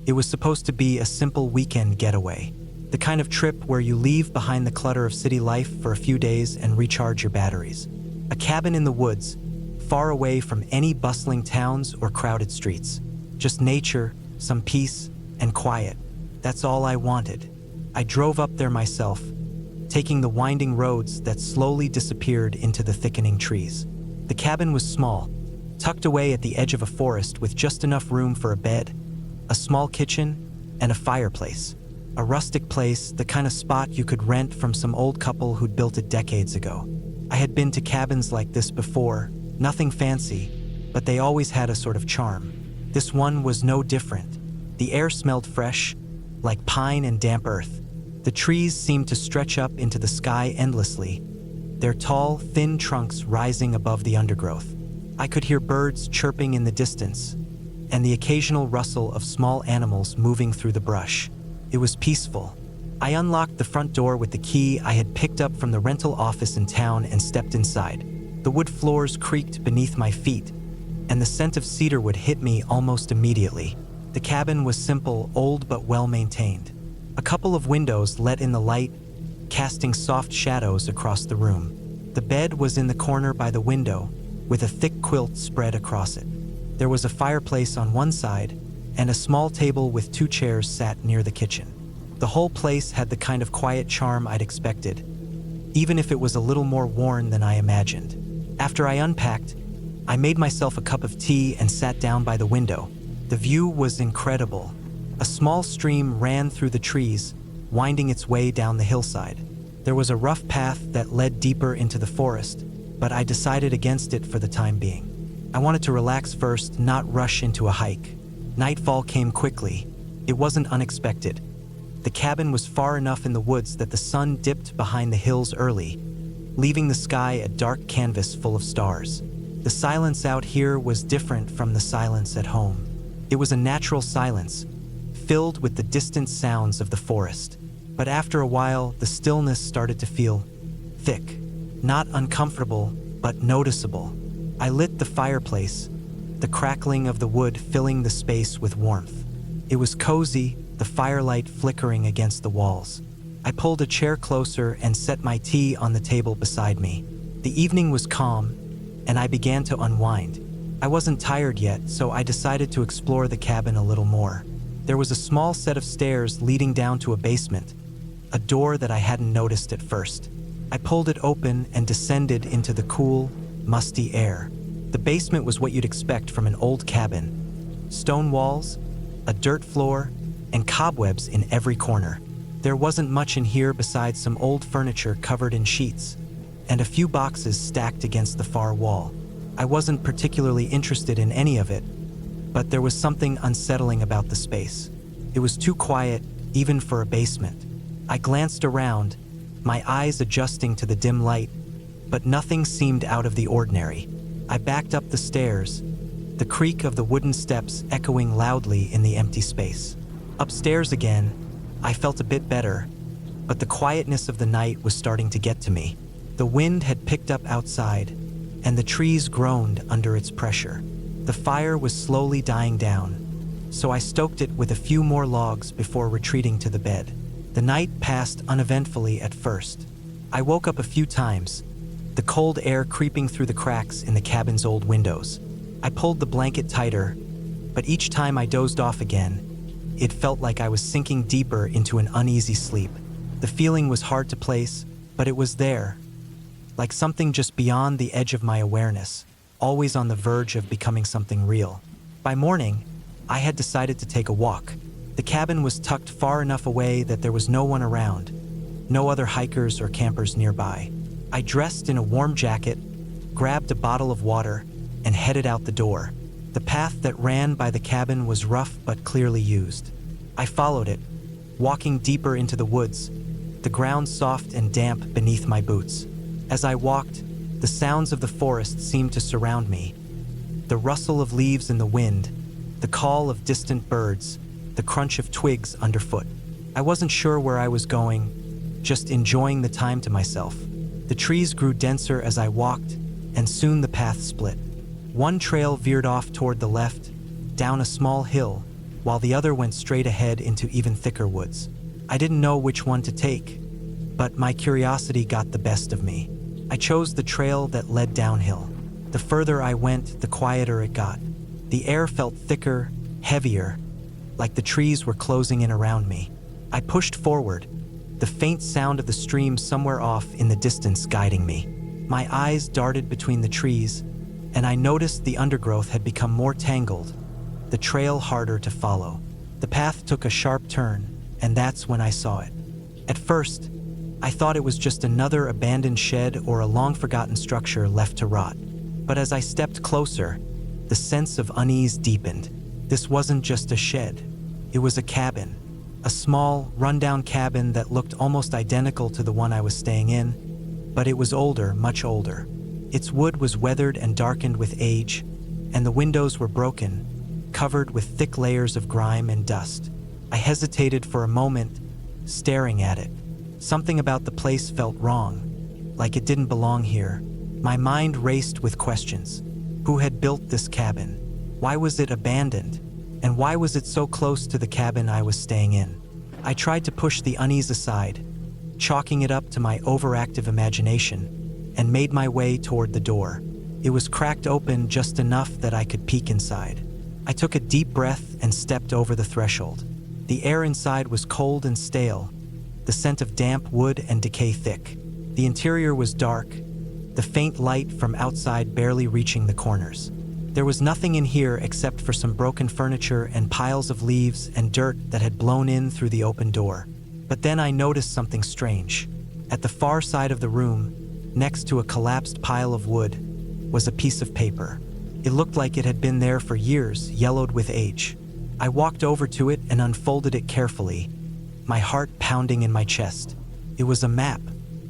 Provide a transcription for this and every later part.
It was supposed to be a simple weekend getaway, the kind of trip where you leave behind the clutter of city life for a few days and recharge your batteries. A cabin in the woods, far away from any bustling towns or crowded streets. Just nature, some peace, and quiet. That's all I wanted. I drove up there myself, taking the winding roads that slowly disappeared into the thickening trees. The cabin was small, tucked away at the edge of a forest with just enough room for a bed, a small kitchen, and a fireplace. A rustic place, the kind of spot you could rent from some old couple who'd built it decades ago. I had been to cabins like this before, nothing fancy, but they always had a sort of charm. This one was no different. The air smelled fresh, like pine and damp earth. The trees seemed to stretch up into the sky endlessly, their tall, thin trunks rising above the undergrowth. I could hear birds chirping in the distance, and the occasional rustle of small animals moving through the brush. It was peaceful. I unlocked the front door with the key I had picked up from the rental office in town and stepped inside. The wood floors creaked beneath my feet, and the scent of cedarwood hit me almost immediately. The cabin was simple, old but well-maintained. A couple of windows let in the light, casting soft shadows across the room. The bed was in the corner by the window, with a thick quilt spread across it. There was a fireplace on one side, and a small table with 2 chairs sat near the kitchen. The whole place had the kind of quiet charm I'd expected, even if it was a little more worn than I imagined. After I unpacked, I made myself a cup of tea and sat down by the window. The view was incredible. A small stream ran through the trees, winding its way down the hillside. There was a rough path that led deeper into the forest, but I decided against it for the time being. I wanted to relax first, not rush into a hike. Nightfall came quickly. It wasn't unexpected. The cabin was far enough in the woods that the sun dipped behind the hills early, leaving the sky a dark canvas full of stars. The silence out here was different from the silence at home. It was a natural silence, filled with the distant sounds of the forest. But after a while, the stillness started to feel thick, not uncomfortable, but noticeable. I lit the fireplace, the crackling of the wood filling the space with warmth. It was cozy, the firelight flickering against the walls. I pulled a chair closer and set my tea on the table beside me. The evening was calm, and I began to unwind. I wasn't tired yet, so I decided to explore the cabin a little more. There was a small set of stairs leading down to a basement, a door that I hadn't noticed at first. I pulled it open and descended into the cool, musty air. The basement was what you'd expect from an old cabin. Stone walls, a dirt floor, and cobwebs in every corner. There wasn't much in here besides some old furniture covered in sheets, and a few boxes stacked against the far wall. I wasn't particularly interested in any of it, but there was something unsettling about the space. It was too quiet, even for a basement. I glanced around, my eyes adjusting to the dim light, but nothing seemed out of the ordinary. I backed up the stairs, the creak of the wooden steps echoing loudly in the empty space. Upstairs again, I felt a bit better, but the quietness of the night was starting to get to me. The wind had picked up outside, and the trees groaned under its pressure. The fire was slowly dying down, so I stoked it with a few more logs before retreating to the bed. The night passed uneventfully at first. I woke up a few times, the cold air creeping through the cracks in the cabin's old windows. I pulled the blanket tighter, but each time I dozed off again, it felt like I was sinking deeper into an uneasy sleep. The feeling was hard to place, but it was there, like something just beyond the edge of my awareness, always on the verge of becoming something real. By morning, I had decided to take a walk. The cabin was tucked far enough away that there was no one around, no other hikers or campers nearby. I dressed in a warm jacket, grabbed a bottle of water, and headed out the door. The path that ran by the cabin was rough but clearly used. I followed it, walking deeper into the woods, the ground soft and damp beneath my boots. As I walked, the sounds of the forest seemed to surround me. The rustle of leaves in the wind, the call of distant birds, the crunch of twigs underfoot. I wasn't sure where I was going, just enjoying the time to myself. The trees grew denser as I walked, and soon the path split. One trail veered off toward the left, down a small hill, while the other went straight ahead into even thicker woods. I didn't know which one to take, but my curiosity got the best of me. I chose the trail that led downhill. The further I went, the quieter it got. The air felt thicker, heavier, like the trees were closing in around me. I pushed forward, the faint sound of the stream somewhere off in the distance guiding me. My eyes darted between the trees, and I noticed the undergrowth had become more tangled, the trail harder to follow. The path took a sharp turn, and that's when I saw it. At first, I thought it was just another abandoned shed or a long-forgotten structure left to rot. But as I stepped closer, the sense of unease deepened. This wasn't just a shed. It was a cabin. A small, rundown cabin that looked almost identical to the one I was staying in, but it was older, much older. Its wood was weathered and darkened with age, and the windows were broken, covered with thick layers of grime and dust. I hesitated for a moment, staring at it. Something about the place felt wrong, like it didn't belong here. My mind raced with questions. Who had built this cabin? Why was it abandoned? And why was it so close to the cabin I was staying in? I tried to push the unease aside, chalking it up to my overactive imagination, and made my way toward the door. It was cracked open just enough that I could peek inside. I took a deep breath and stepped over the threshold. The air inside was cold and stale, the scent of damp wood and decay thick. The interior was dark, the faint light from outside barely reaching the corners. There was nothing in here except for some broken furniture and piles of leaves and dirt that had blown in through the open door. But then I noticed something strange. At the far side of the room, next to a collapsed pile of wood, was a piece of paper. It looked like it had been there for years, yellowed with age. I walked over to it and unfolded it carefully, my heart pounding in my chest. It was a map,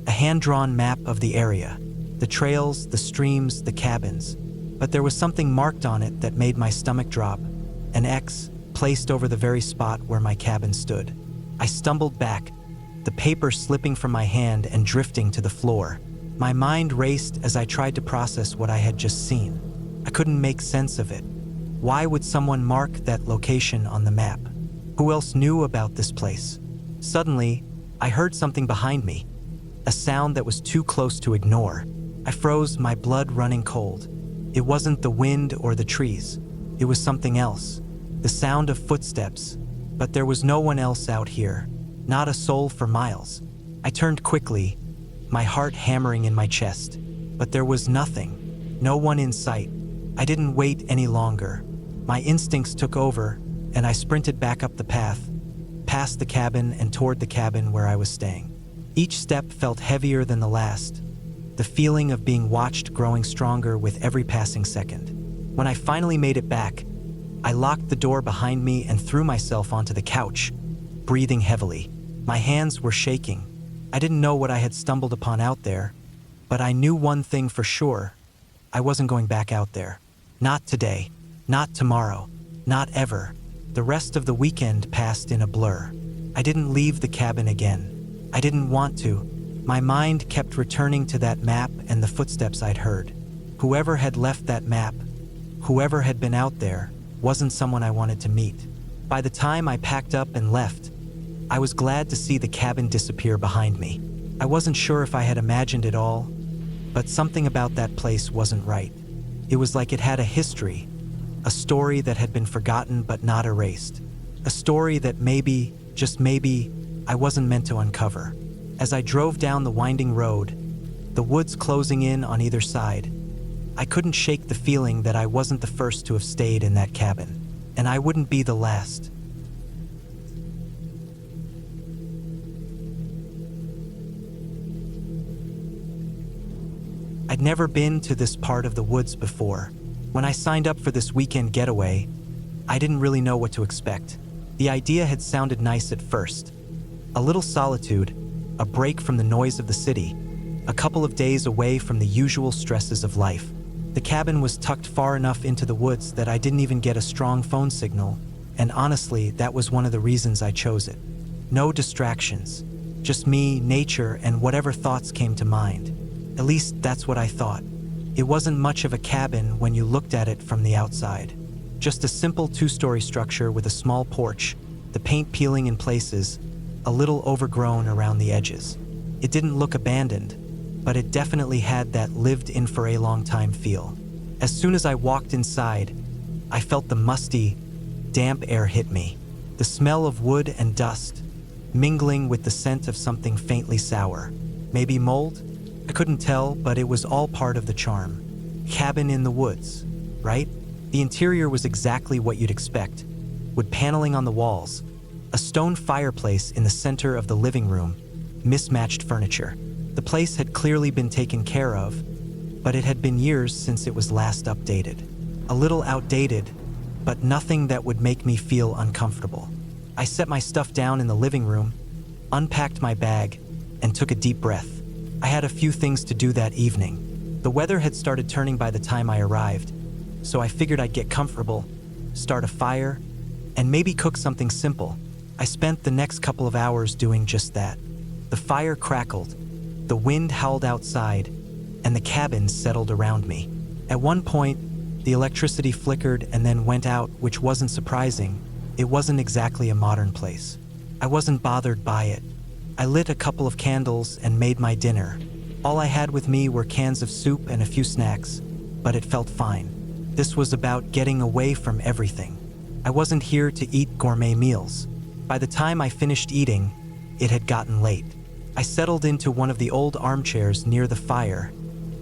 a hand-drawn map of the area. The trails, the streams, the cabins. But there was something marked on it that made my stomach drop, an X placed over the very spot where my cabin stood. I stumbled back, the paper slipping from my hand and drifting to the floor. My mind raced as I tried to process what I had just seen. I couldn't make sense of it. Why would someone mark that location on the map? Who else knew about this place? Suddenly, I heard something behind me, a sound that was too close to ignore. I froze, my blood running cold. It wasn't the wind or the trees. It was something else. The sound of footsteps. But there was no one else out here. Not a soul for miles. I turned quickly, my heart hammering in my chest. But there was nothing. No one in sight. I didn't wait any longer. My instincts took over, and I sprinted back up the path, past the cabin and toward the cabin where I was staying. Each step felt heavier than the last, the feeling of being watched growing stronger with every passing second. When I finally made it back, I locked the door behind me and threw myself onto the couch, breathing heavily. My hands were shaking. I didn't know what I had stumbled upon out there, but I knew one thing for sure. I wasn't going back out there. Not today, not tomorrow, not ever. The rest of the weekend passed in a blur. I didn't leave the cabin again. I didn't want to. My mind kept returning to that map and the footsteps I'd heard. Whoever had left that map, whoever had been out there, wasn't someone I wanted to meet. By the time I packed up and left, I was glad to see the cabin disappear behind me. I wasn't sure if I had imagined it all, but something about that place wasn't right. It was like it had a history, a story that had been forgotten but not erased. A story that maybe, just maybe, I wasn't meant to uncover. As I drove down the winding road, the woods closing in on either side, I couldn't shake the feeling that I wasn't the first to have stayed in that cabin, and I wouldn't be the last. I'd never been to this part of the woods before. When I signed up for this weekend getaway, I didn't really know what to expect. The idea had sounded nice at first. A little solitude, a break from the noise of the city, a couple of days away from the usual stresses of life. The cabin was tucked far enough into the woods that I didn't even get a strong phone signal, and honestly, that was one of the reasons I chose it. No distractions, just me, nature, and whatever thoughts came to mind. At least that's what I thought. It wasn't much of a cabin when you looked at it from the outside. Just a simple two-story structure with a small porch, the paint peeling in places, a little overgrown around the edges. It didn't look abandoned, but it definitely had that lived in for a long time feel. As soon as I walked inside, I felt the musty, damp air hit me. The smell of wood and dust, mingling with the scent of something faintly sour. Maybe mold? I couldn't tell, but it was all part of the charm. Cabin in the woods, right? The interior was exactly what you'd expect. Wood paneling on the walls, a stone fireplace in the center of the living room, mismatched furniture. The place had clearly been taken care of, but it had been years since it was last updated. A little outdated, but nothing that would make me feel uncomfortable. I set my stuff down in the living room, unpacked my bag, and took a deep breath. I had a few things to do that evening. The weather had started turning by the time I arrived, so I figured I'd get comfortable, start a fire, and maybe cook something simple. I spent the next couple of hours doing just that. The fire crackled, the wind howled outside, and the cabin settled around me. At one point, the electricity flickered and then went out, which wasn't surprising. It wasn't exactly a modern place. I wasn't bothered by it. I lit a couple of candles and made my dinner. All I had with me were cans of soup and a few snacks, but it felt fine. This was about getting away from everything. I wasn't here to eat gourmet meals. By the time I finished eating, it had gotten late. I settled into one of the old armchairs near the fire,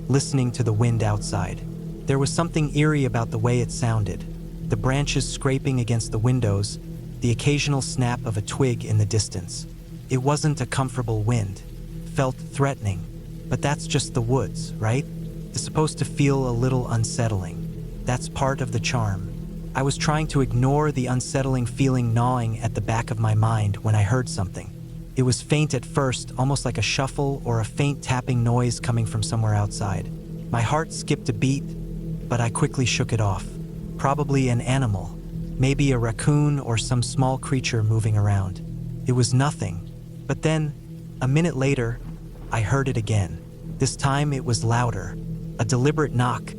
listening to the wind outside. There was something eerie about the way it sounded. The branches scraping against the windows, the occasional snap of a twig in the distance. It wasn't a comfortable wind. Felt threatening. But that's just the woods, right? It's supposed to feel a little unsettling. That's part of the charm. I was trying to ignore the unsettling feeling gnawing at the back of my mind when I heard something. It was faint at first, almost like a shuffle or a faint tapping noise coming from somewhere outside. My heart skipped a beat, but I quickly shook it off. Probably an animal, maybe a raccoon or some small creature moving around. It was nothing. But then, a minute later, I heard it again. This time it was louder, a deliberate knock,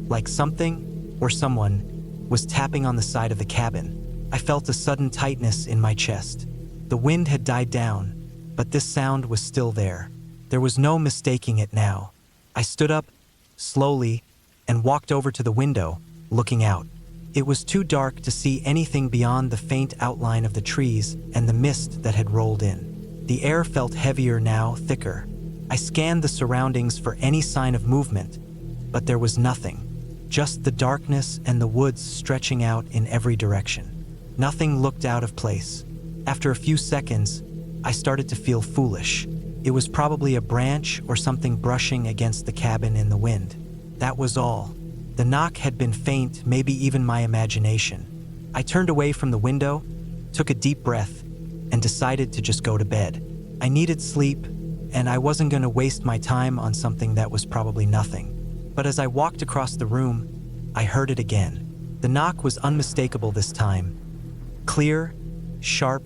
like something or someone was tapping on the side of the cabin. I felt a sudden tightness in my chest. The wind had died down, but this sound was still there. There was no mistaking it now. I stood up, slowly, and walked over to the window, looking out. It was too dark to see anything beyond the faint outline of the trees and the mist that had rolled in. The air felt heavier now, thicker. I scanned the surroundings for any sign of movement, but there was nothing. Just the darkness and the woods stretching out in every direction. Nothing looked out of place. After a few seconds, I started to feel foolish. It was probably a branch or something brushing against the cabin in the wind. That was all. The knock had been faint, maybe even my imagination. I turned away from the window, took a deep breath, and decided to just go to bed. I needed sleep, and I wasn't going to waste my time on something that was probably nothing. But as I walked across the room, I heard it again. The knock was unmistakable this time. Clear, sharp,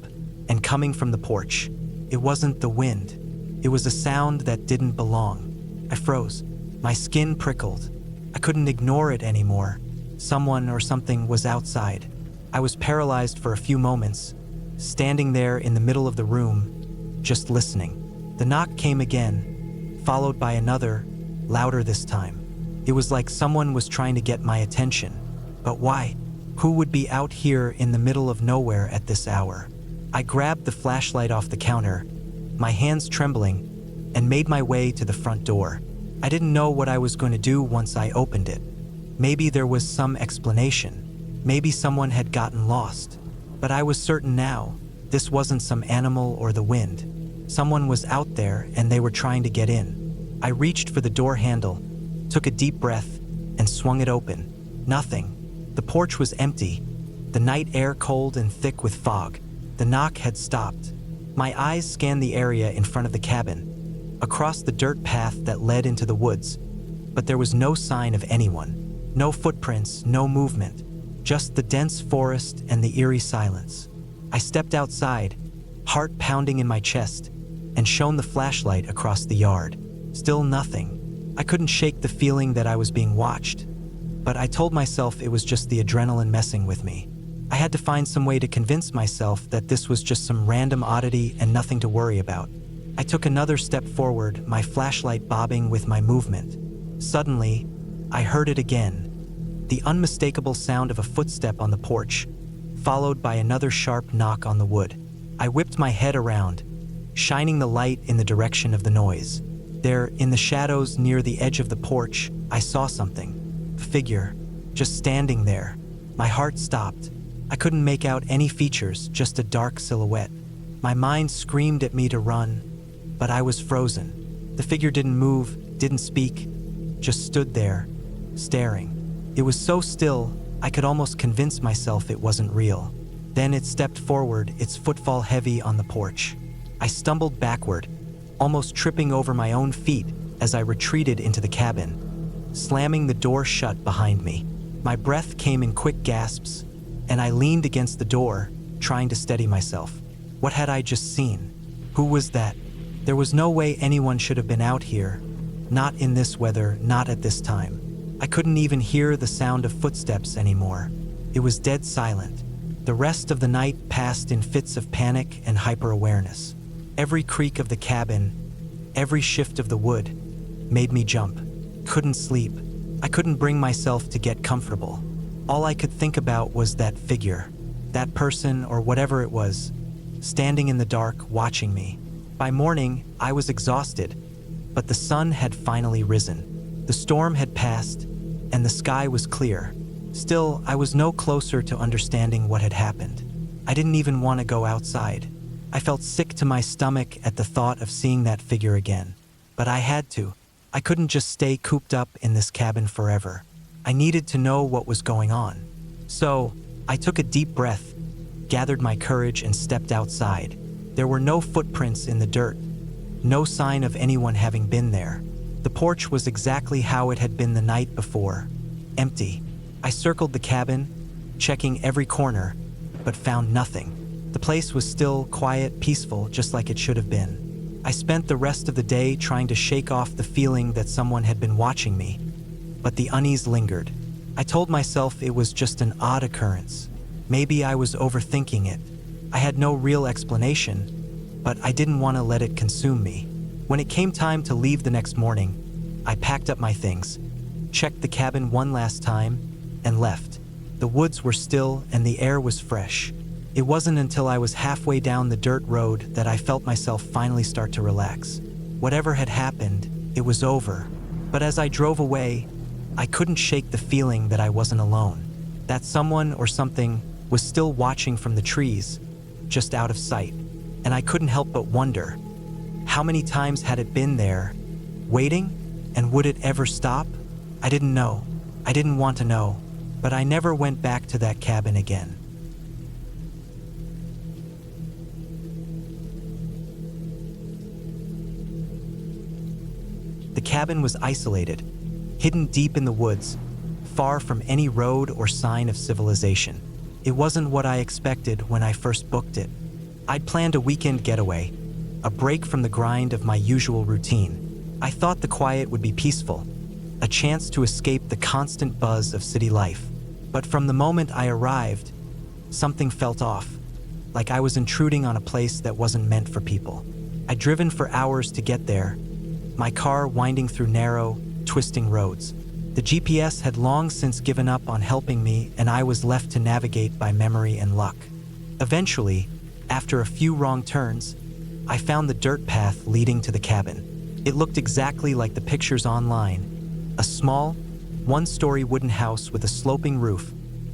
and coming from the porch. It wasn't the wind. It was a sound that didn't belong. I froze. My skin prickled. I couldn't ignore it anymore. Someone or something was outside. I was paralyzed for a few moments, standing there in the middle of the room, just listening. The knock came again, followed by another, louder this time. It was like someone was trying to get my attention. But why? Who would be out here in the middle of nowhere at this hour? I grabbed the flashlight off the counter, my hands trembling, and made my way to the front door. I didn't know what I was going to do once I opened it. Maybe there was some explanation. Maybe someone had gotten lost. But I was certain now, this wasn't some animal or the wind. Someone was out there and they were trying to get in. I reached for the door handle, took a deep breath, and swung it open. Nothing. The porch was empty, the night air cold and thick with fog. The knock had stopped. My eyes scanned the area in front of the cabin, across the dirt path that led into the woods, but there was no sign of anyone. No footprints, no movement, just the dense forest and the eerie silence. I stepped outside, heart pounding in my chest, and shone the flashlight across the yard. Still nothing. I couldn't shake the feeling that I was being watched. but I told myself it was just the adrenaline messing with me. I had to find some way to convince myself that this was just some random oddity and nothing to worry about. I took another step forward, my flashlight bobbing with my movement. Suddenly, I heard it again, the unmistakable sound of a footstep on the porch, followed by another sharp knock on the wood. I whipped my head around, shining the light in the direction of the noise. There, in the shadows near the edge of the porch, I saw something. A figure, just standing there. My heart stopped. I couldn't make out any features, just a dark silhouette. My mind screamed at me to run, but I was frozen. The figure didn't move, didn't speak, just stood there, staring. It was so still, I could almost convince myself it wasn't real. Then it stepped forward, its footfall heavy on the porch. I stumbled backward, almost tripping over my own feet as I retreated into the cabin, slamming the door shut behind me. My breath came in quick gasps, and I leaned against the door, trying to steady myself. What had I just seen? Who was that? There was no way anyone should have been out here. Not in this weather, not at this time. I couldn't even hear the sound of footsteps anymore. It was dead silent. The rest of the night passed in fits of panic and hyper-awareness. Every creak of the cabin, every shift of the wood, made me jump. Couldn't sleep. I couldn't bring myself to get comfortable. All I could think about was that figure, that person or whatever it was, standing in the dark, watching me. By morning, I was exhausted, but the sun had finally risen. The storm had passed, and the sky was clear. Still, I was no closer to understanding what had happened. I didn't even want to go outside. I felt sick to my stomach at the thought of seeing that figure again. But I had to. I couldn't just stay cooped up in this cabin forever. I needed to know what was going on. So, I took a deep breath, gathered my courage, and stepped outside. There were no footprints in the dirt, no sign of anyone having been there. The porch was exactly how it had been the night before, empty. I circled the cabin, checking every corner, but found nothing. The place was still quiet, peaceful, just like it should have been. I spent the rest of the day trying to shake off the feeling that someone had been watching me, but the unease lingered. I told myself it was just an odd occurrence. Maybe I was overthinking it. I had no real explanation, but I didn't want to let it consume me. When it came time to leave the next morning, I packed up my things, checked the cabin one last time, and left. The woods were still and the air was fresh. It wasn't until I was halfway down the dirt road that I felt myself finally start to relax. Whatever had happened, it was over. But as I drove away, I couldn't shake the feeling that I wasn't alone. That someone or something was still watching from the trees, just out of sight. And I couldn't help but wonder, how many times had it been there, waiting, and would it ever stop? I didn't know. I didn't want to know. But I never went back to that cabin again. The cabin was isolated, hidden deep in the woods, far from any road or sign of civilization. It wasn't what I expected when I first booked it. I'd planned a weekend getaway, a break from the grind of my usual routine. I thought the quiet would be peaceful, a chance to escape the constant buzz of city life. But from the moment I arrived, something felt off, like I was intruding on a place that wasn't meant for people. I'd driven for hours to get there, my car winding through narrow, twisting roads. The GPS had long since given up on helping me, and I was left to navigate by memory and luck. Eventually, after a few wrong turns, I found the dirt path leading to the cabin. It looked exactly like the pictures online, a small, one-story wooden house with a sloping roof,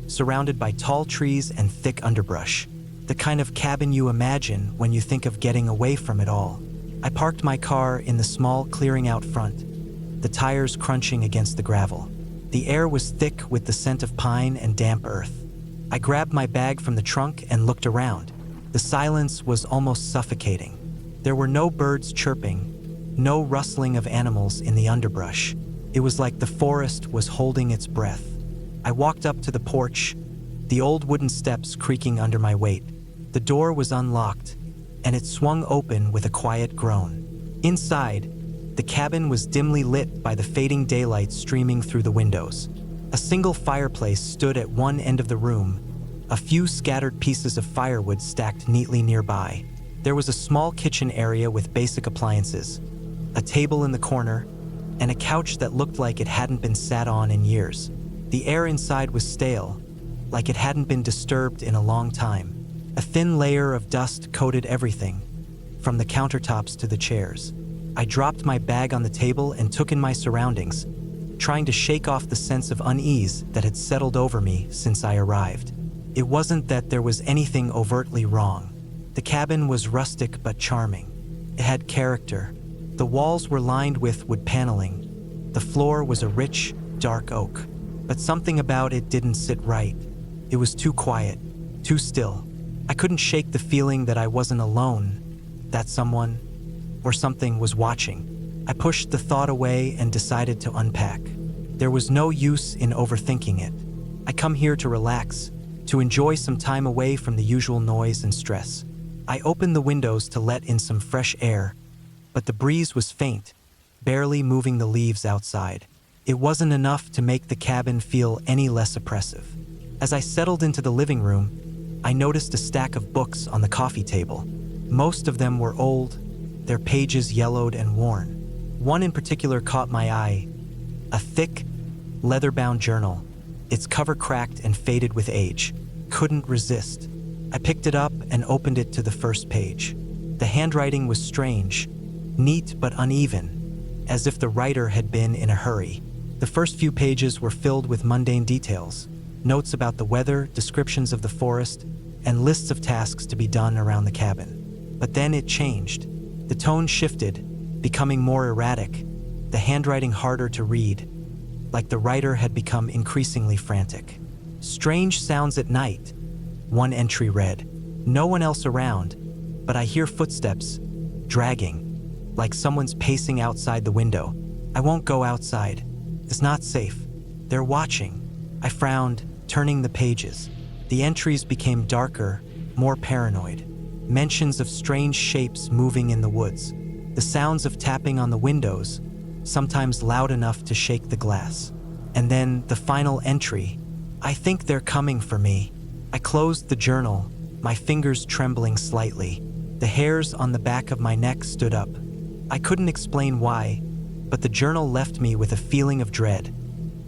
surrounded by tall trees and thick underbrush. The kind of cabin you imagine when you think of getting away from it all. I parked my car in the small clearing out front, the tires crunching against the gravel. The air was thick with the scent of pine and damp earth. I grabbed my bag from the trunk and looked around. The silence was almost suffocating. There were no birds chirping, no rustling of animals in the underbrush. It was like the forest was holding its breath. I walked up to the porch, the old wooden steps creaking under my weight. The door was unlocked, and it swung open with a quiet groan. Inside, the cabin was dimly lit by the fading daylight streaming through the windows. A single fireplace stood at one end of the room, a few scattered pieces of firewood stacked neatly nearby. There was a small kitchen area with basic appliances, a table in the corner, and a couch that looked like it hadn't been sat on in years. The air inside was stale, like it hadn't been disturbed in a long time. A thin layer of dust coated everything, from the countertops to the chairs. I dropped my bag on the table and took in my surroundings, trying to shake off the sense of unease that had settled over me since I arrived. It wasn't that there was anything overtly wrong. The cabin was rustic but charming. It had character. The walls were lined with wood paneling. The floor was a rich, dark oak. But something about it didn't sit right. It was too quiet, too still. I couldn't shake the feeling that I wasn't alone, that someone or something was watching. I pushed the thought away and decided to unpack. There was no use in overthinking it. I come here to relax, to enjoy some time away from the usual noise and stress. I opened the windows to let in some fresh air, but the breeze was faint, barely moving the leaves outside. It wasn't enough to make the cabin feel any less oppressive. As I settled into the living room, I noticed a stack of books on the coffee table. Most of them were old, their pages yellowed and worn. One in particular caught my eye, a thick, leather-bound journal, its cover cracked and faded with age. Couldn't resist. I picked it up and opened it to the first page. The handwriting was strange, neat but uneven, as if the writer had been in a hurry. The first few pages were filled with mundane details, notes about the weather, descriptions of the forest, and lists of tasks to be done around the cabin. But then it changed. The tone shifted, becoming more erratic, the handwriting harder to read, like the writer had become increasingly frantic. Strange sounds at night, one entry read. No one else around, but I hear footsteps, dragging, like someone's pacing outside the window. I won't go outside. It's not safe. They're watching. I frowned, turning the pages. The entries became darker, more paranoid. Mentions of strange shapes moving in the woods. The sounds of tapping on the windows, sometimes loud enough to shake the glass. And then the final entry. I think they're coming for me. I closed the journal, my fingers trembling slightly. The hairs on the back of my neck stood up. I couldn't explain why, but the journal left me with a feeling of dread,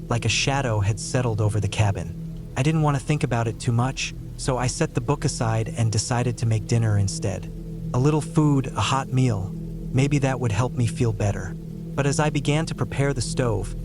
like a shadow had settled over the cabin. I didn't want to think about it too much, so I set the book aside and decided to make dinner instead. A little food, a hot meal, maybe that would help me feel better. But as I began to prepare the stove,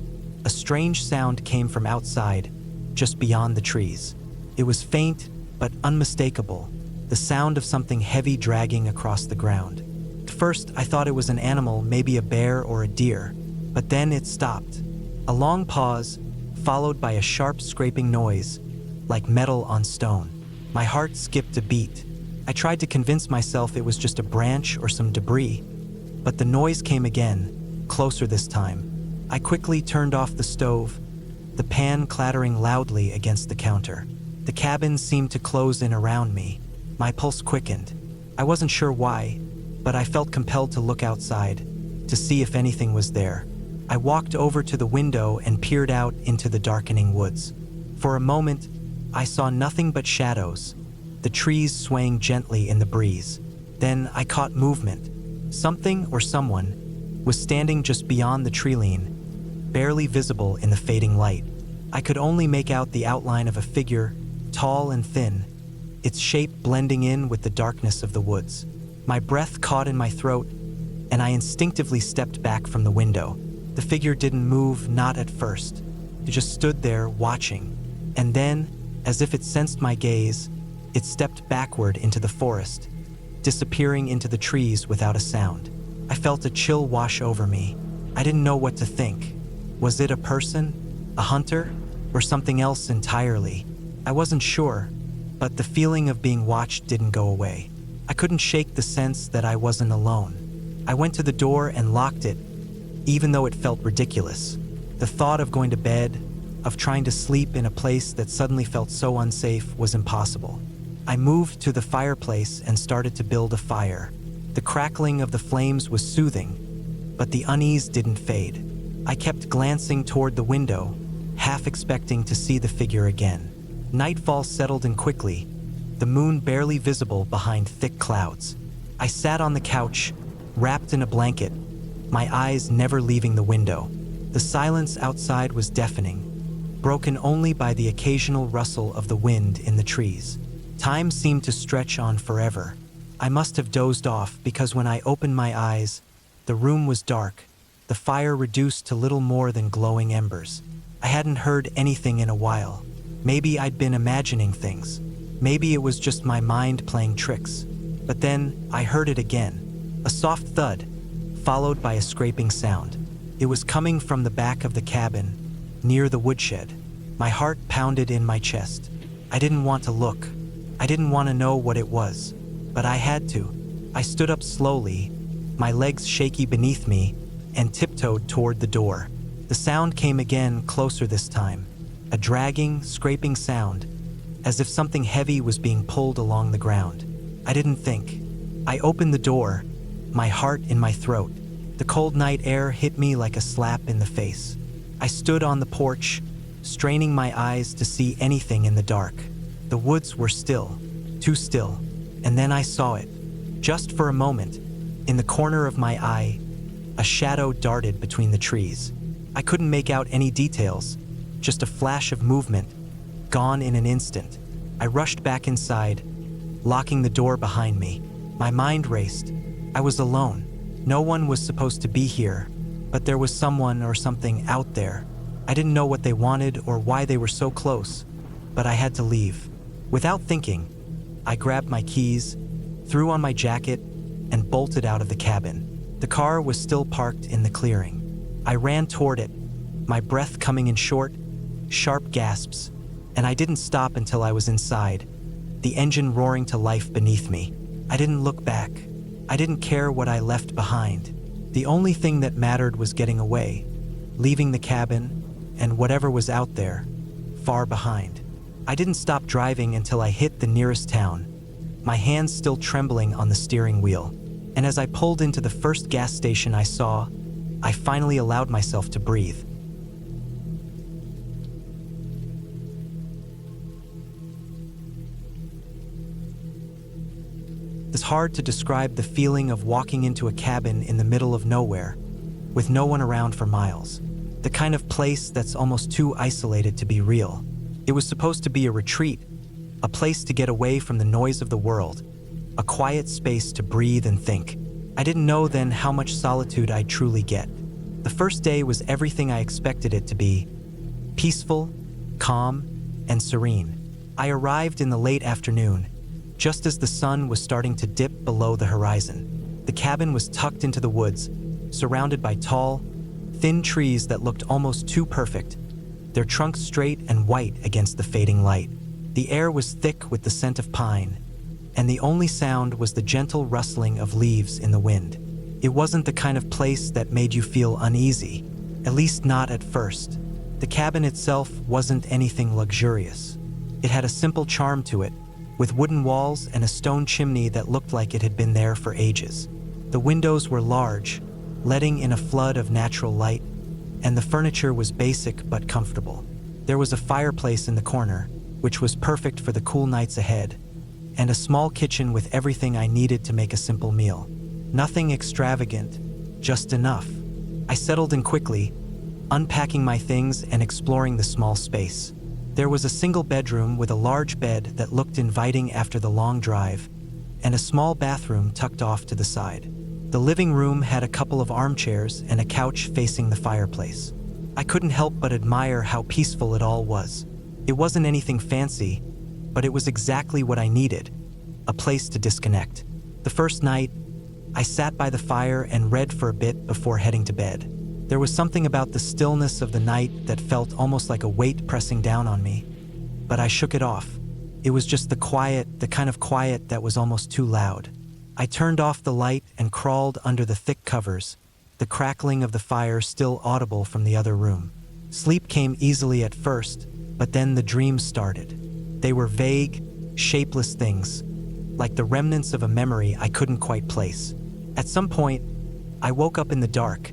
a strange sound came from outside, just beyond the trees. It was faint, but unmistakable, the sound of something heavy dragging across the ground. At first, I thought it was an animal, maybe a bear or a deer, but then it stopped. A long pause, followed by a sharp scraping noise, like metal on stone. My heart skipped a beat. I tried to convince myself it was just a branch or some debris, but the noise came again, closer this time. I quickly turned off the stove, the pan clattering loudly against the counter. The cabin seemed to close in around me. My pulse quickened. I wasn't sure why, but I felt compelled to look outside, to see if anything was there. I walked over to the window and peered out into the darkening woods. For a moment, I saw nothing but shadows, the trees swaying gently in the breeze. Then I caught movement. Something or someone was standing just beyond the tree-line, barely visible in the fading light. I could only make out the outline of a figure, tall and thin, its shape blending in with the darkness of the woods. My breath caught in my throat, and I instinctively stepped back from the window. The figure didn't move, not at first. It just stood there, watching. And then, as if it sensed my gaze, it stepped backward into the forest, disappearing into the trees without a sound. I felt a chill wash over me. I didn't know what to think. Was it a person, a hunter, or something else entirely? I wasn't sure, but the feeling of being watched didn't go away. I couldn't shake the sense that I wasn't alone. I went to the door and locked it, even though it felt ridiculous. The thought of going to bed, of trying to sleep in a place that suddenly felt so unsafe, was impossible. I moved to the fireplace and started to build a fire. The crackling of the flames was soothing, but the unease didn't fade. I kept glancing toward the window, half expecting to see the figure again. Nightfall settled in quickly, the moon barely visible behind thick clouds. I sat on the couch, wrapped in a blanket, my eyes never leaving the window. The silence outside was deafening, broken only by the occasional rustle of the wind in the trees. Time seemed to stretch on forever. I must have dozed off because when I opened my eyes, the room was dark, the fire reduced to little more than glowing embers. I hadn't heard anything in a while. Maybe I'd been imagining things. Maybe it was just my mind playing tricks. But then I heard it again, a soft thud, followed by a scraping sound. It was coming from the back of the cabin, near the woodshed. My heart pounded in my chest. I didn't want to look. I didn't want to know what it was, but I had to. I stood up slowly, my legs shaky beneath me, and tiptoed toward the door. The sound came again, closer this time, a dragging, scraping sound, as if something heavy was being pulled along the ground. I didn't think. I opened the door, my heart in my throat. The cold night air hit me like a slap in the face. I stood on the porch, straining my eyes to see anything in the dark. The woods were still, too still, and then I saw it. Just for a moment, in the corner of my eye, a shadow darted between the trees. I couldn't make out any details, just a flash of movement, gone in an instant. I rushed back inside, locking the door behind me. My mind raced. I was alone. No one was supposed to be here, but there was someone or something out there. I didn't know what they wanted or why they were so close, but I had to leave. Without thinking, I grabbed my keys, threw on my jacket, and bolted out of the cabin. The car was still parked in the clearing. I ran toward it, my breath coming in short, sharp gasps, and I didn't stop until I was inside, the engine roaring to life beneath me. I didn't look back. I didn't care what I left behind. The only thing that mattered was getting away, leaving the cabin, and whatever was out there, far behind. I didn't stop driving until I hit the nearest town, my hands still trembling on the steering wheel. And as I pulled into the first gas station I saw, I finally allowed myself to breathe. It's hard to describe the feeling of walking into a cabin in the middle of nowhere, with no one around for miles. The kind of place that's almost too isolated to be real. It was supposed to be a retreat, a place to get away from the noise of the world, a quiet space to breathe and think. I didn't know then how much solitude I'd truly get. The first day was everything I expected it to be: peaceful, calm, and serene. I arrived in the late afternoon, just as the sun was starting to dip below the horizon. The cabin was tucked into the woods, surrounded by tall, thin trees that looked almost too perfect, their trunks straight and white against the fading light. The air was thick with the scent of pine, and the only sound was the gentle rustling of leaves in the wind. It wasn't the kind of place that made you feel uneasy, at least not at first. The cabin itself wasn't anything luxurious. It had a simple charm to it, with wooden walls and a stone chimney that looked like it had been there for ages. The windows were large, letting in a flood of natural light, and the furniture was basic but comfortable. There was a fireplace in the corner, which was perfect for the cool nights ahead, and a small kitchen with everything I needed to make a simple meal. Nothing extravagant, just enough. I settled in quickly, unpacking my things and exploring the small space. There was a single bedroom with a large bed that looked inviting after the long drive, and a small bathroom tucked off to the side. The living room had a couple of armchairs and a couch facing the fireplace. I couldn't help but admire how peaceful it all was. It wasn't anything fancy, but it was exactly what I needed, a place to disconnect. The first night, I sat by the fire and read for a bit before heading to bed. There was something about the stillness of the night that felt almost like a weight pressing down on me, but I shook it off. It was just the quiet, the kind of quiet that was almost too loud. I turned off the light and crawled under the thick covers, the crackling of the fire still audible from the other room. Sleep came easily at first, but then the dreams started. They were vague, shapeless things, like the remnants of a memory I couldn't quite place. At some point, I woke up in the dark,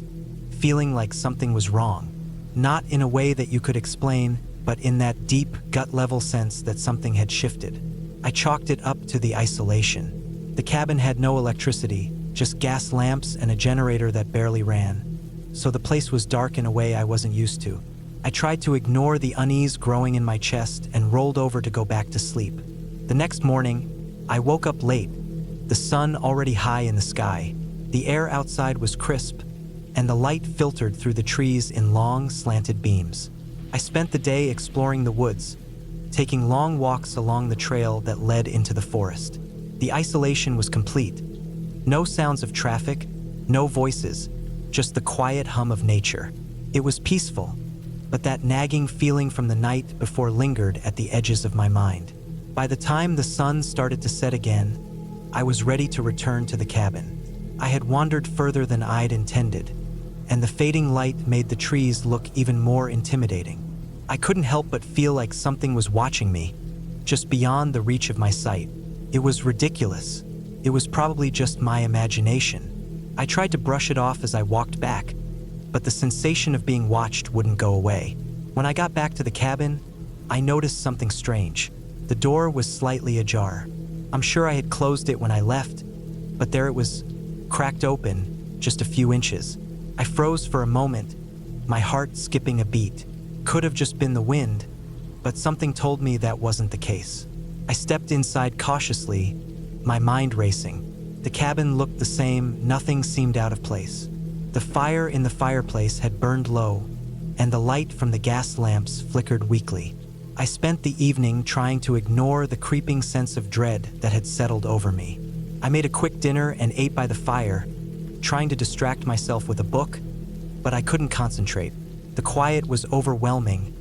feeling like something was wrong. Not in a way that you could explain, but in that deep, gut-level sense that something had shifted. I chalked it up to the isolation. The cabin had no electricity, just gas lamps and a generator that barely ran. So the place was dark in a way I wasn't used to. I tried to ignore the unease growing in my chest and rolled over to go back to sleep. The next morning, I woke up late, the sun already high in the sky. The air outside was crisp, and the light filtered through the trees in long, slanted beams. I spent the day exploring the woods, taking long walks along the trail that led into the forest. The isolation was complete. No sounds of traffic, no voices, just the quiet hum of nature. It was peaceful, but that nagging feeling from the night before lingered at the edges of my mind. By the time the sun started to set again, I was ready to return to the cabin. I had wandered further than I'd intended, and the fading light made the trees look even more intimidating. I couldn't help but feel like something was watching me, just beyond the reach of my sight. It was ridiculous. It was probably just my imagination. I tried to brush it off as I walked back, but the sensation of being watched wouldn't go away. When I got back to the cabin, I noticed something strange. The door was slightly ajar. I'm sure I had closed it when I left, but there it was, cracked open, just a few inches. I froze for a moment, my heart skipping a beat. Could have just been the wind, but something told me that wasn't the case. I stepped inside cautiously, my mind racing. The cabin looked the same, nothing seemed out of place. The fire in the fireplace had burned low, and the light from the gas lamps flickered weakly. I spent the evening trying to ignore the creeping sense of dread that had settled over me. I made a quick dinner and ate by the fire, trying to distract myself with a book, but I couldn't concentrate. The quiet was overwhelming,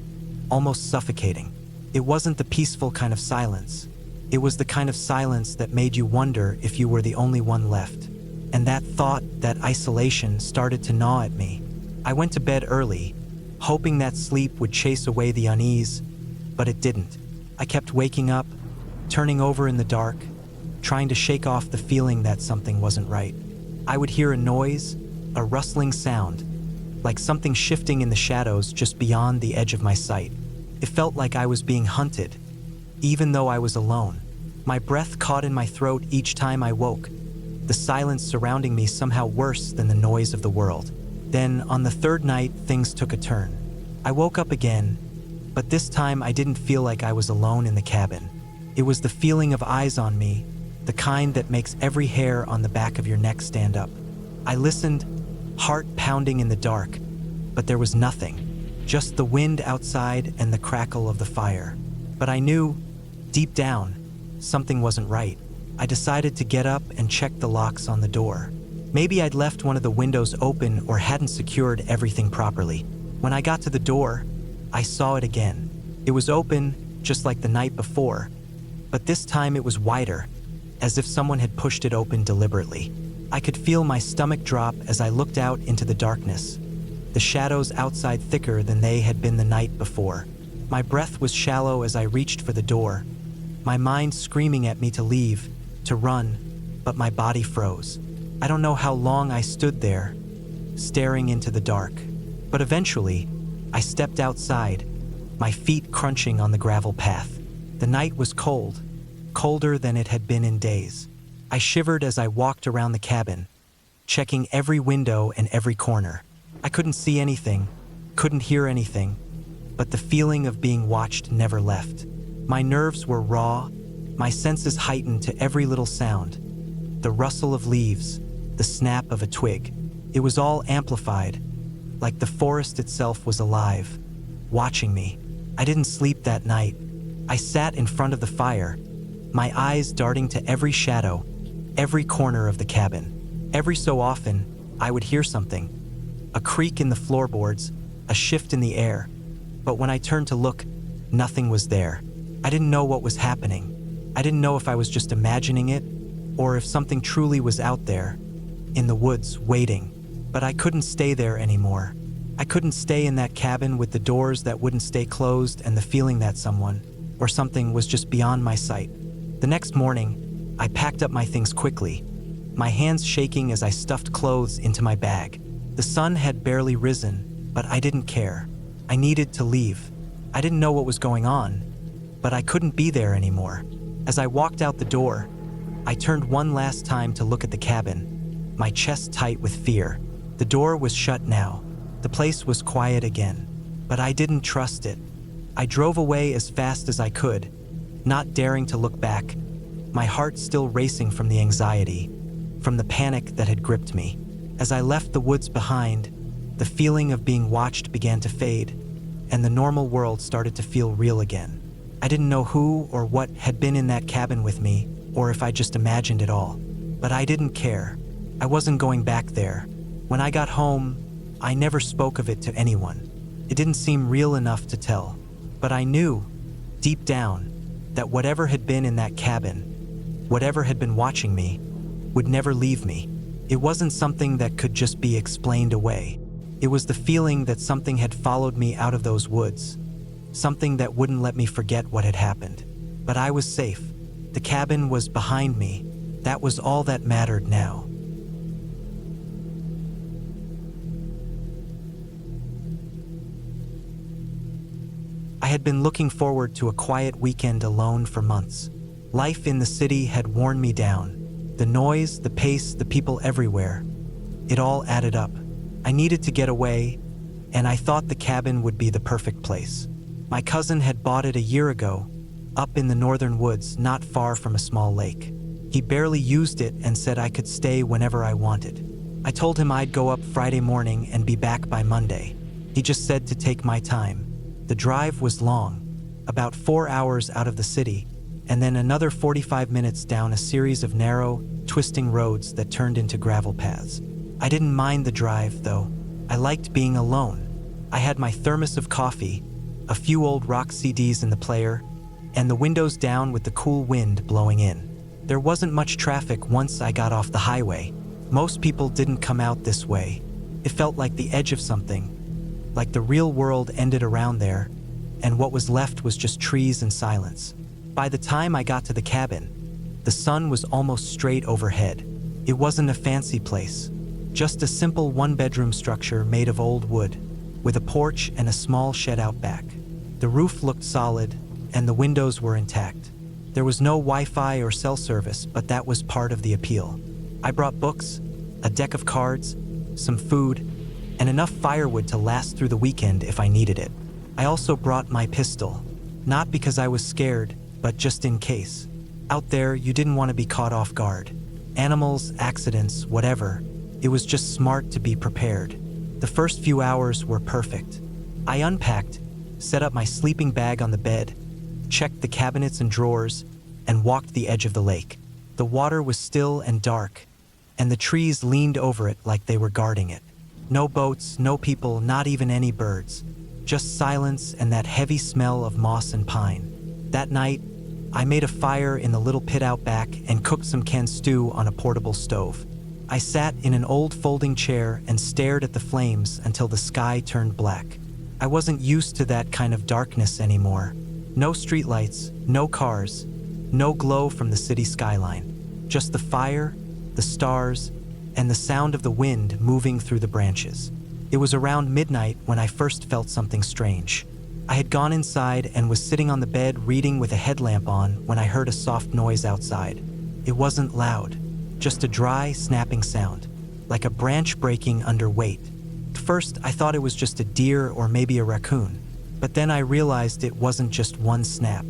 almost suffocating. It wasn't the peaceful kind of silence. It was the kind of silence that made you wonder if you were the only one left. And that thought, that isolation, started to gnaw at me. I went to bed early, hoping that sleep would chase away the unease, but it didn't. I kept waking up, turning over in the dark, trying to shake off the feeling that something wasn't right. I would hear a noise, a rustling sound, like something shifting in the shadows just beyond the edge of my sight. It felt like I was being hunted, even though I was alone. My breath caught in my throat each time I woke, the silence surrounding me somehow worse than the noise of the world. Then, on the third night, things took a turn. I woke up again, but this time I didn't feel like I was alone in the cabin. It was the feeling of eyes on me, the kind that makes every hair on the back of your neck stand up. I listened, heart pounding in the dark, but there was nothing, just the wind outside and the crackle of the fire. But I knew, deep down, something wasn't right. I decided to get up and check the locks on the door. Maybe I'd left one of the windows open or hadn't secured everything properly. When I got to the door, I saw it again. It was open, just like the night before, but this time it was wider, as if someone had pushed it open deliberately. I could feel my stomach drop as I looked out into the darkness, the shadows outside thicker than they had been the night before. My breath was shallow as I reached for the door, my mind screaming at me to leave, to run, but my body froze. I don't know how long I stood there, staring into the dark, but eventually, I stepped outside, my feet crunching on the gravel path. The night was cold, colder than it had been in days. I shivered as I walked around the cabin, checking every window and every corner. I couldn't see anything, couldn't hear anything, but the feeling of being watched never left. My nerves were raw, my senses heightened to every little sound. The rustle of leaves, the snap of a twig. It was all amplified, like the forest itself was alive, watching me. I didn't sleep that night. I sat in front of the fire, my eyes darting to every shadow, every corner of the cabin. Every so often, I would hear something, a creak in the floorboards, a shift in the air. But when I turned to look, nothing was there. I didn't know what was happening. I didn't know if I was just imagining it, or if something truly was out there, in the woods, waiting. But I couldn't stay there anymore. I couldn't stay in that cabin with the doors that wouldn't stay closed and the feeling that someone, or something, was just beyond my sight. The next morning, I packed up my things quickly, my hands shaking as I stuffed clothes into my bag. The sun had barely risen, but I didn't care. I needed to leave. I didn't know what was going on, but I couldn't be there anymore. As I walked out the door, I turned one last time to look at the cabin, my chest tight with fear. The door was shut now. The place was quiet again, but I didn't trust it. I drove away as fast as I could, not daring to look back, my heart still racing from the anxiety, from the panic that had gripped me. As I left the woods behind, the feeling of being watched began to fade, and the normal world started to feel real again. I didn't know who or what had been in that cabin with me, or if I just imagined it all. But I didn't care. I wasn't going back there. When I got home, I never spoke of it to anyone. It didn't seem real enough to tell. But I knew, deep down, that whatever had been in that cabin, whatever had been watching me, would never leave me. It wasn't something that could just be explained away. It was the feeling that something had followed me out of those woods, something that wouldn't let me forget what had happened. But I was safe. The cabin was behind me. That was all that mattered now. I had been looking forward to a quiet weekend alone for months. Life in the city had worn me down. The noise, the pace, the people everywhere. It all added up. I needed to get away, and I thought the cabin would be the perfect place. My cousin had bought it a year ago, up in the northern woods, not far from a small lake. He barely used it and said I could stay whenever I wanted. I told him I'd go up Friday morning and be back by Monday. He just said to take my time. The drive was long, about 4 hours out of the city, and then another 45 minutes down a series of narrow, twisting roads that turned into gravel paths. I didn't mind the drive, though. I liked being alone. I had my thermos of coffee, a few old rock CDs in the player, and the windows down with the cool wind blowing in. There wasn't much traffic once I got off the highway. Most people didn't come out this way. It felt like the edge of something, like the real world ended around there, and what was left was just trees and silence. By the time I got to the cabin, the sun was almost straight overhead. It wasn't a fancy place, just a simple one-bedroom structure made of old wood, with a porch and a small shed out back. The roof looked solid, and the windows were intact. There was no Wi-Fi or cell service, but that was part of the appeal. I brought books, a deck of cards, some food, and enough firewood to last through the weekend if I needed it. I also brought my pistol, not because I was scared, but just in case. Out there, you didn't want to be caught off guard. Animals, accidents, whatever. It was just smart to be prepared. The first few hours were perfect. I unpacked, set up my sleeping bag on the bed, checked the cabinets and drawers, and walked the edge of the lake. The water was still and dark, and the trees leaned over it like they were guarding it. No boats, no people, not even any birds. Just silence and that heavy smell of moss and pine. That night, I made a fire in the little pit out back and cooked some canned stew on a portable stove. I sat in an old folding chair and stared at the flames until the sky turned black. I wasn't used to that kind of darkness anymore. No streetlights, no cars, no glow from the city skyline. Just the fire, the stars, and the sound of the wind moving through the branches. It was around midnight when I first felt something strange. I had gone inside and was sitting on the bed reading with a headlamp on when I heard a soft noise outside. It wasn't loud, just a dry, snapping sound, like a branch breaking under weight. At first, I thought it was just a deer or maybe a raccoon, but then I realized it wasn't just one snap.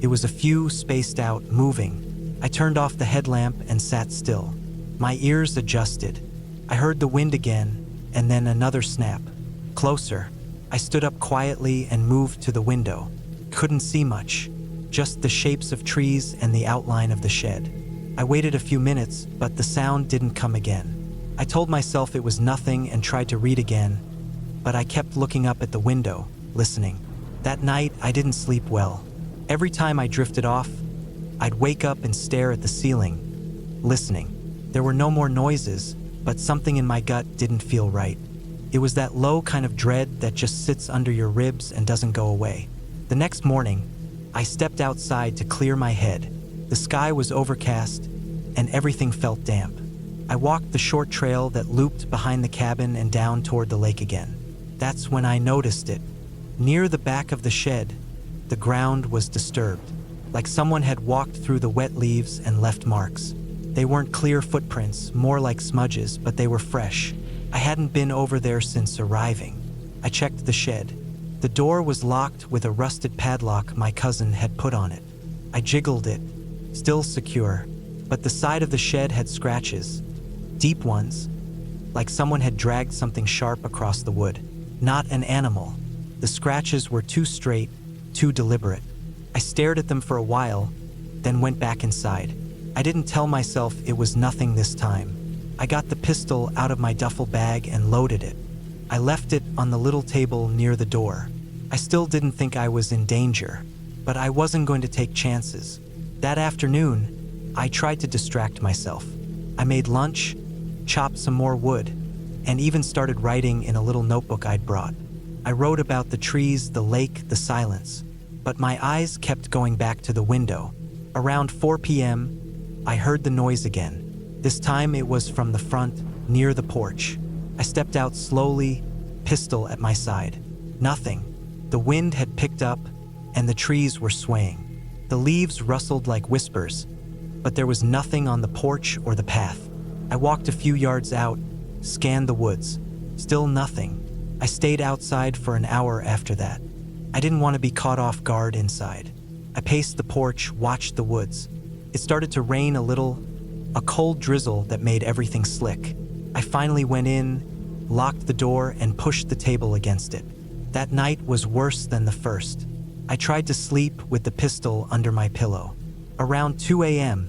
It was a few spaced out, moving. I turned off the headlamp and sat still. My ears adjusted. I heard the wind again, and then another snap. Closer. I stood up quietly and moved to the window. Couldn't see much, just the shapes of trees and the outline of the shed. I waited a few minutes, but the sound didn't come again. I told myself it was nothing and tried to read again, but I kept looking up at the window, listening. That night, I didn't sleep well. Every time I drifted off, I'd wake up and stare at the ceiling, listening. There were no more noises, but something in my gut didn't feel right. It was that low kind of dread that just sits under your ribs and doesn't go away. The next morning, I stepped outside to clear my head. The sky was overcast, and everything felt damp. I walked the short trail that looped behind the cabin and down toward the lake again. That's when I noticed it. Near the back of the shed, the ground was disturbed, like someone had walked through the wet leaves and left marks. They weren't clear footprints, more like smudges, but they were fresh. I hadn't been over there since arriving. I checked the shed. The door was locked with a rusted padlock my cousin had put on it. I jiggled it, still secure, but the side of the shed had scratches, deep ones, like someone had dragged something sharp across the wood. Not an animal. The scratches were too straight, too deliberate. I stared at them for a while, then went back inside. I didn't tell myself it was nothing this time. I got the pistol out of my duffel bag and loaded it. I left it on the little table near the door. I still didn't think I was in danger, but I wasn't going to take chances. That afternoon, I tried to distract myself. I made lunch, chopped some more wood, and even started writing in a little notebook I'd brought. I wrote about the trees, the lake, the silence, but my eyes kept going back to the window. Around 4 p.m., I heard the noise again. This time it was from the front, near the porch. I stepped out slowly, pistol at my side. Nothing. The wind had picked up, and the trees were swaying. The leaves rustled like whispers, but there was nothing on the porch or the path. I walked a few yards out, scanned the woods. Still nothing. I stayed outside for an hour after that. I didn't want to be caught off guard inside. I paced the porch, watched the woods. It started to rain a little, a cold drizzle that made everything slick. I finally went in, locked the door, and pushed the table against it. That night was worse than the first. I tried to sleep with the pistol under my pillow. Around 2 a.m.,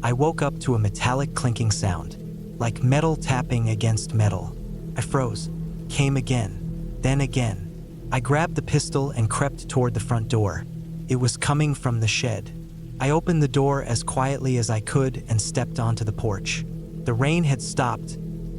I woke up to a metallic clinking sound, like metal tapping against metal. I froze, came again, then again. I grabbed the pistol and crept toward the front door. It was coming from the shed. I opened the door as quietly as I could and stepped onto the porch. The rain had stopped,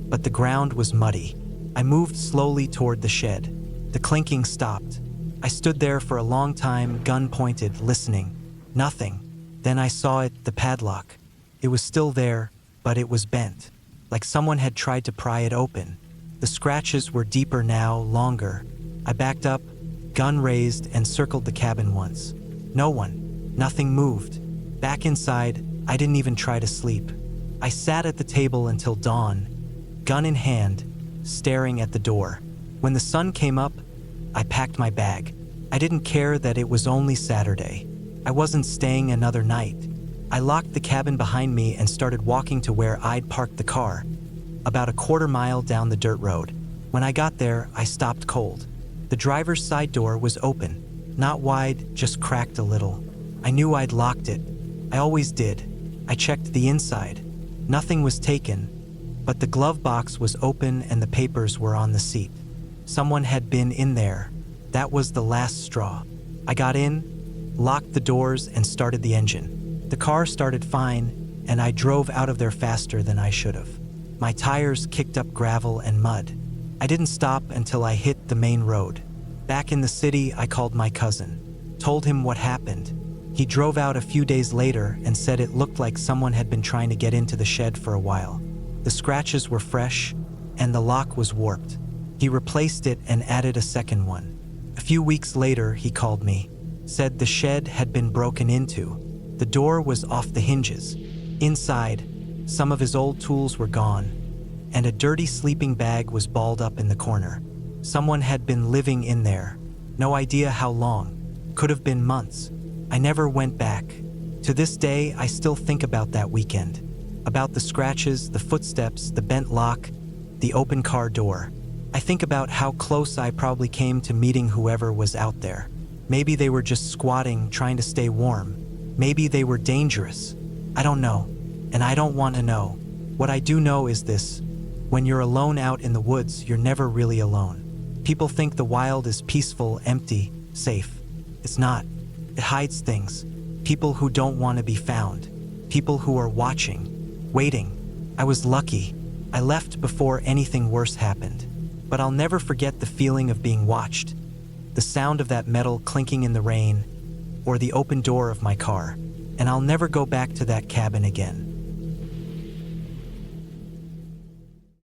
but the ground was muddy. I moved slowly toward the shed. The clinking stopped. I stood there for a long time, gun pointed, listening. Nothing. Then I saw it, the padlock. It was still there, but it was bent, like someone had tried to pry it open. The scratches were deeper now, longer. I backed up, gun raised, and circled the cabin once. No one. Nothing moved. Back inside, I didn't even try to sleep. I sat at the table until dawn, gun in hand, staring at the door. When the sun came up, I packed my bag. I didn't care that it was only Saturday. I wasn't staying another night. I locked the cabin behind me and started walking to where I'd parked the car, about a quarter mile down the dirt road. When I got there, I stopped cold. The driver's side door was open, not wide, just cracked a little. I knew I'd locked it. I always did. I checked the inside. Nothing was taken, but the glove box was open and the papers were on the seat. Someone had been in there. That was the last straw. I got in, locked the doors, and started the engine. The car started fine, and I drove out of there faster than I should have. My tires kicked up gravel and mud. I didn't stop until I hit the main road. Back in the city, I called my cousin, told him what happened. He drove out a few days later and said it looked like someone had been trying to get into the shed for a while. The scratches were fresh, and the lock was warped. He replaced it and added a second one. A few weeks later, he called me, said the shed had been broken into. The door was off the hinges. Inside, some of his old tools were gone, and a dirty sleeping bag was balled up in the corner. Someone had been living in there. No idea how long. Could have been months. I never went back. To this day, I still think about that weekend. About the scratches, the footsteps, the bent lock, the open car door. I think about how close I probably came to meeting whoever was out there. Maybe they were just squatting, trying to stay warm. Maybe they were dangerous. I don't know, and I don't want to know. What I do know is this: when you're alone out in the woods, you're never really alone. People think the wild is peaceful, empty, safe. It's not. It hides things. People who don't want to be found. People who are watching, waiting. I was lucky. I left before anything worse happened. But I'll never forget the feeling of being watched, the sound of that metal clinking in the rain, or the open door of my car. And I'll never go back to that cabin again.